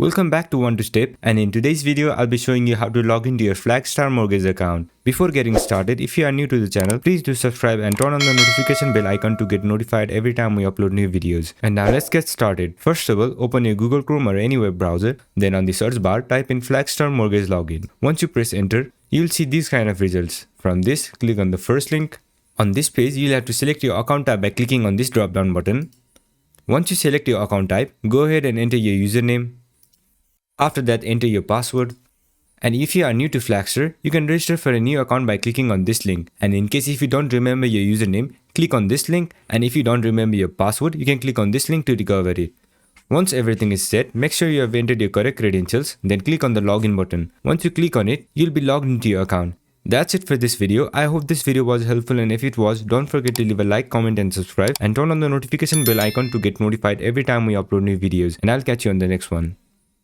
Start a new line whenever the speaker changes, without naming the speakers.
Welcome back to One to Step, and in today's video I'll be showing you how to log into your Flagstar mortgage account. Before getting started, if you are new to the channel, please do subscribe and turn on the notification bell icon to get notified every time we upload new videos. And now let's get started. First of all, open your Google Chrome or any web browser, then on the search bar type in Flagstar mortgage login. Once you press enter, you'll see these kind of results. From this, click on the first link. On this page, you'll have to select your account type by clicking on this drop down button. Once you select your account type, go ahead and enter your username. After that, enter your password. And if you are new to Flagstar, you can register for a new account by clicking on this link. And in case if you don't remember your username, click on this link. And if you don't remember your password, you can click on this link to recover it. Once everything is set, make sure you have entered your correct credentials, then click on the login button. Once you click on it, you'll be logged into your account. That's it for this video. I hope this video was helpful, and if it was, don't forget to leave a like, comment and subscribe, and turn on the notification bell icon to get notified every time we upload new videos. And I'll catch you on the next one.